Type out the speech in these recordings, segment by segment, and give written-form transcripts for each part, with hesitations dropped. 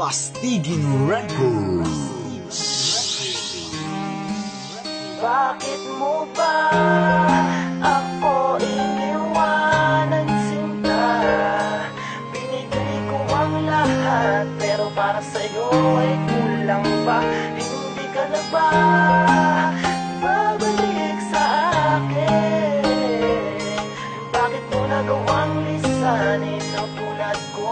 Pastigin Records. Bakit mo ba ako iniwanan, sinta? Binigay ko ang lahat, pero para sa'yo ay kulang pa. Hindi ka na ba babalik sa akin? Bakit mo nagawang lisanin ang tulad ko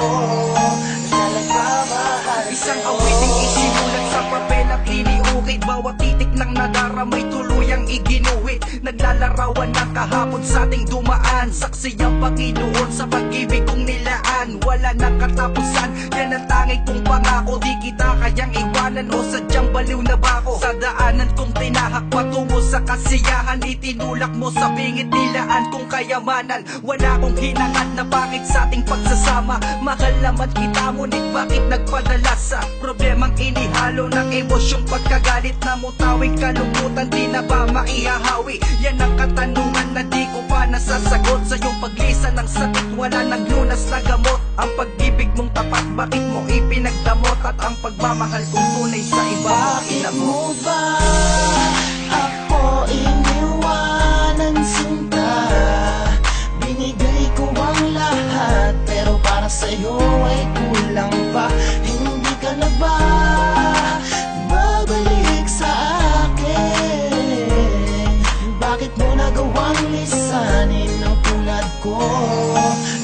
na nagmamahal sa'yo? Isang awiting isinulat sa papel at iniukit. Bawat titik ng nadaramay tuluyang iginuhit. Naglalarawan ng kahapon sa ating dumaan. Saksi ang Panginoon sa pag-ibig kong nilaan. Wala nang katapusan, yan ang tanging kong pangako. Di kita kayang iwanan o sadyang baliw na ba ako? Sa daanan kong tinahak patungo sa kasiyahan, itinulak mo sa bingit nilaan kong kayamanan. Wala akong hinangad na bakit sa ating pagsasama. Mahal naman kita, ngunit bakit nagpadala sa problemang inihalo ng emosyong pagkagalit na mutawing kalungkutan? Di na ba maihahawi? Yan ang katanungan na di ko pa nasasagot. Sa iyong paglisan ng sakit, wala nang lunas na gamot. Ang pag-ibig mong tapat, bakit mo ipinagdamot? At ang pagmamahal kong tunay sa iba mo inabot. Mo ba ako iniwanan, sinta? Binigay ko ang lahat, pero para sa'yo ay kulang pa. Hindi ka na ba babalik sa akin? Bakit mo nagawang lisanin ang tulad ko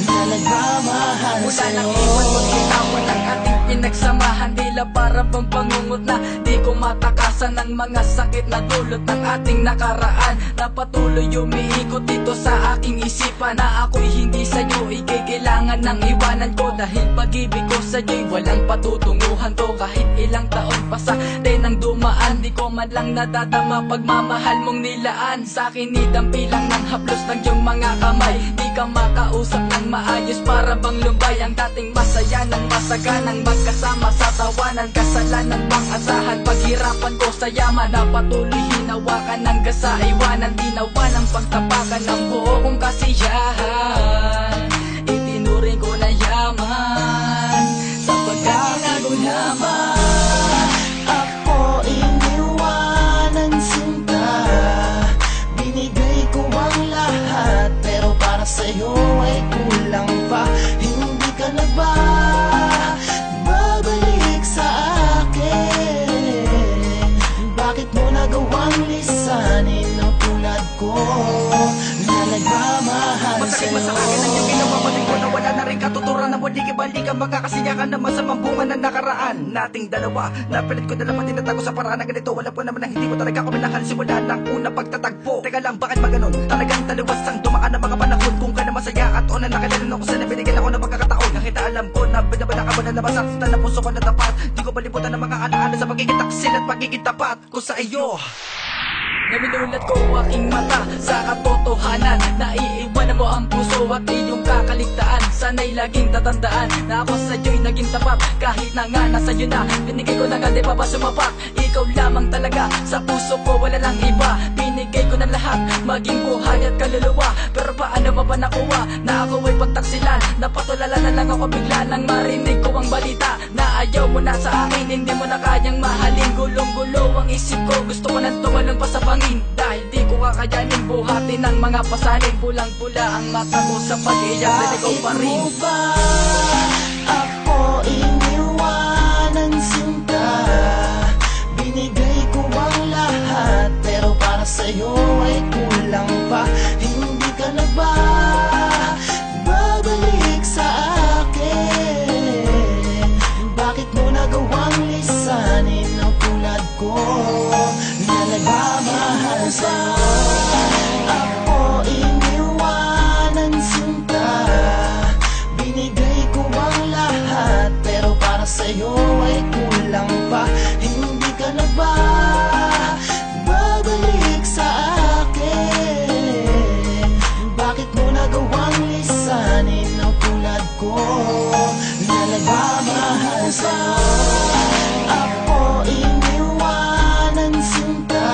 na nagmamahal Mula sa'yo? nang iwan mo ginawa ng ating pinagsamahan, tila para bang bangungot na di ko matakasan ang mga sakit na dulot ng ating nakaraan, na patuloy umiikot dito sa aking isipan. Na ako'y hindi sa'yo ikikailangan ng iwanan ko, dahil pag-ibig ko sa'yo'y walang patutunguhan to. Kahit ilang taon pa sa din ang dumaan, di ko man lang nadadama pagmamahal mong nilaan. Sa akin idampilang ng haplos ng iyong mga kamay. Di ka makausap ng maayos, para bang lumbay ang dating masaya ng masaganang magkasama sa tawanan. Kasalanan bang asahan, paghirapan ko sa yaman, na patuloy hinawakan hanggang sa iwanan. Dinawa ng pagtapakan ng buo kong kasiyahan, itinuring ko na yaman sapagkat ginago naman. Ako iniwanan, sinta. Binigay ko ang lahat, pero para sa'yo ay kulang pa. Hindi ka na ba babalik sa akin? Bakit mo nagawang lisanin ang tulad ko na nagmamahal Masakit sa'yo? sa akin ang iyong ginawa, pating ko na wala na rin katuturan. Na balik-balikan magkakasiyakan naman sa pambunga ng nakaraan nating dalawa. Napilit ko na naman tinatago sa paraan na ganito. Wala po naman na hindi mo talaga ako minahal simula ng unang pagtatagpo. Teka lang, bakit ba ganun? Talagang taliwas ang dumaan ng mga panahon. Kung ka na masaya at una nakilala ako sa nabinigyan ako ng pagkakataon. Nakita alam ko na binabala ka mo na labas at na puso ko na tapat. Di ko palibutan ng mga alaala sa pagiging taksil at pagiging tapat ko sa iyo. Naminulat ko aking mata sa katotohanan, naiiwanan mo ang puso at iyong kakaligtaan. Sana'y laging tatandaan na ako sa'yo'y naging tapat. Kahit na nga nasa'yo na, binigay ko na nga, di pa ba sumapak? Ikaw lamang talaga, sa puso ko wala lang iba. Binigay ko na lahat, maging buhay at kaluluwa. Pero paano mo ba nakuha na ako ay pagtaksilan? Napatulala na lang ako bigla nang marinig ko ang balita na ayaw mo na sa akin, hindi mo na kayang mahalin. Gulong-gulo ang isip ko, gusto ko nang tumalon pa sa bangin, dahil di ko kakayanin buhatin ng mga pasanin. Pulang-pula ang mata ko sa pag-iyak, na ikaw pa rin. Bakit mo ba ako iniwanan, sinta? Binigay ko ang lahat, pero para sa'yo ay kulang pa. Hindi ka na ba babalik sa akin? Bakit mo nagawang lisanin ang tulad ko na nagmamahal sa'yo? Ako iniwanan, sinta. Binigay ko ang lahat, pero para sa'yo ay kulang pa. Hindi ka na ba babalik sa akin? Bakit mo nagawang lisanin ang tulad ko na nagmamahal sa'yo? Ako iniwanan, sinta.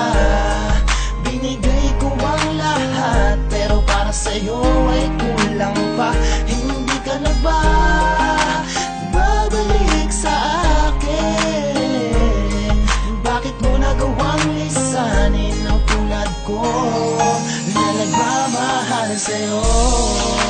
Binigay ko ang lahat, pero para sa'yo ay kulang pa. Hindi ka na ba babalik sa para sa'yo.